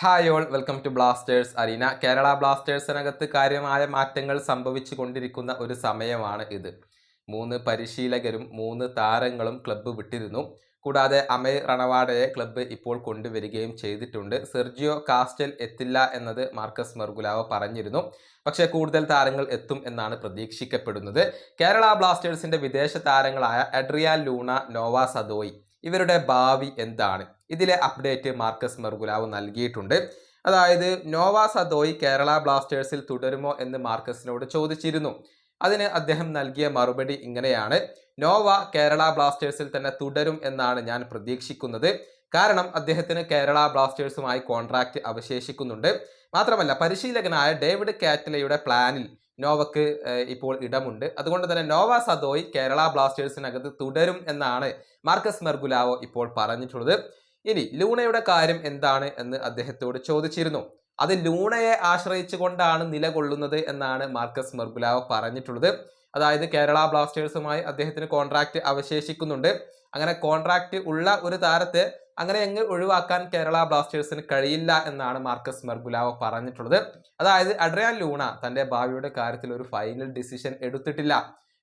Hi all welcome to Blasters arena. Kerala ബ്ലാസ്റ്റേഴ്സിനകത്ത് കാര്യമായ മാറ്റങ്ങൾ സംഭവിച്ചു കൊണ്ടിരിക്കുന്ന ഒരു സമയമാണ് ഇത്. 3 പരിശീലകരും 3 താരങ്ങളും ക്ലബ്ബ് വിട്ടിരുന്നു. കൂടാതെ അമയ് റണവാഡയെ ക്ലബ്ബ് ഇപ്പോൾ കൊണ്ടുവരികയും ചെയ്തിട്ടുണ്ട്. സെർജിയോ കാസ്റ്റൽ എത്തില്ല എന്നത് മാർക്കസ് മെർഗുലാവോ പറഞ്ഞിരുന്നു. പക്ഷേ കൂടുതൽ താരങ്ങൾ എത്തും എന്നാണ് പ്രതീക്ഷിക്കപ്പെടുന്നത്. കേരള ബ്ലാസ്റ്റേഴ്സിന്റെ വിദേശ താരങ്ങളായ അഡ്രിയാൻ ലൂണ, നോവ സദോയി ഇവരുടെ ഭാവി എന്താണ്? ഇതിലെ അപ്ഡേറ്റ് മാർക്കസ് മെർഗുലാവോ നൽകിയിട്ടുണ്ട്. അതായത് നോവ സദോയി കേരള ബ്ലാസ്റ്റേഴ്സിൽ തുടരുമോ എന്ന് മാർക്കസിനോട് ചോദിച്ചിരുന്നു. അതിന് അദ്ദേഹം നൽകിയ മറുപടി ഇങ്ങനെയാണ്: നോവ കേരള ബ്ലാസ്റ്റേഴ്സിൽ തന്നെ തുടരും എന്നാണ് ഞാൻ പ്രതീക്ഷിക്കുന്നത്. കാരണം അദ്ദേഹത്തിന് കേരള ബ്ലാസ്റ്റേഴ്സുമായി കോൺട്രാക്റ്റ് അവശേഷിക്കുന്നുണ്ട്. മാത്രമല്ല പരിശീലകനായ ഡേവിഡ് കാറ്റലയുടെ പ്ലാനിൽ നോവക്ക് ഇപ്പോൾ ഇടമുണ്ട്. അതുകൊണ്ട് തന്നെ നോവ സദോയി കേരള ബ്ലാസ്റ്റേഴ്സിനകത്ത് തുടരും എന്നാണ് മാർക്കസ് മെർഗുലാവോ ഇപ്പോൾ പറഞ്ഞിട്ടുള്ളത്. ഇനി ലൂണയുടെ കാര്യം എന്താണ് എന്ന് അദ്ദേഹത്തോട് ചോദിച്ചിരുന്നു. അത് ലൂണയെ ആശ്രയിച്ചുകൊണ്ടാണ് നിലകൊള്ളുന്നത് എന്നാണ് മാർക്കസ് മെർഗുലാവോ പറഞ്ഞിട്ടുള്ളത്. അതായത് കേരള ബ്ലാസ്റ്റേഴ്സുമായി അദ്ദേഹത്തിന് കോൺട്രാക്റ്റ് അവശേഷിക്കുന്നുണ്ട്. അങ്ങനെ കോൺട്രാക്റ്റ് ഉള്ള ഒരു താരത്തെ അങ്ങനെ അങ്ങ് ഒഴിവാക്കാൻ കേരള ബ്ലാസ്റ്റേഴ്സിന് കഴിയില്ല എന്നാണ് മാർക്കസ് മെർഗുലാവോ പറഞ്ഞിട്ടുള്ളത്. അതായത് അഡ്രിയാൻ ലൂണ തന്റെ ഭാവിയുടെ കാര്യത്തിൽ ഒരു ഫൈനൽ ഡിസിഷൻ എടുത്തിട്ടില്ല.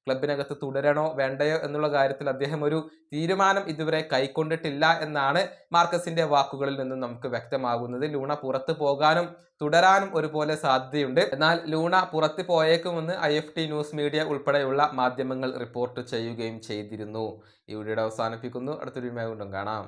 ക്ലബിനകത്ത് തുടരണോ വേണ്ടയോ എന്നുള്ള കാര്യത്തിൽ അദ്ദേഹം ഒരു തീരുമാനം ഇതുവരെ കൈക്കൊണ്ടിട്ടില്ല എന്നാണ് മാർക്കസിന്റെ വാക്കുകളിൽ നിന്നും നമുക്ക് വ്യക്തമാകുന്നത്. ലൂണ പുറത്തു പോകാനും തുടരാനും ഒരുപോലെ സാധ്യതയുണ്ട്. എന്നാൽ ലൂണ പുറത്തു പോയേക്കുമെന്ന് IFT ന്യൂസ് മീഡിയ ഉൾപ്പെടെയുള്ള മാധ്യമങ്ങൾ റിപ്പോർട്ട് ചെയ്യുകയും ചെയ്തിരുന്നു. ഈ വീഡിയോ അവസാനിപ്പിക്കുന്നു. അടുത്തൊരു വീഡിയോ കൊണ്ടും കാണാം.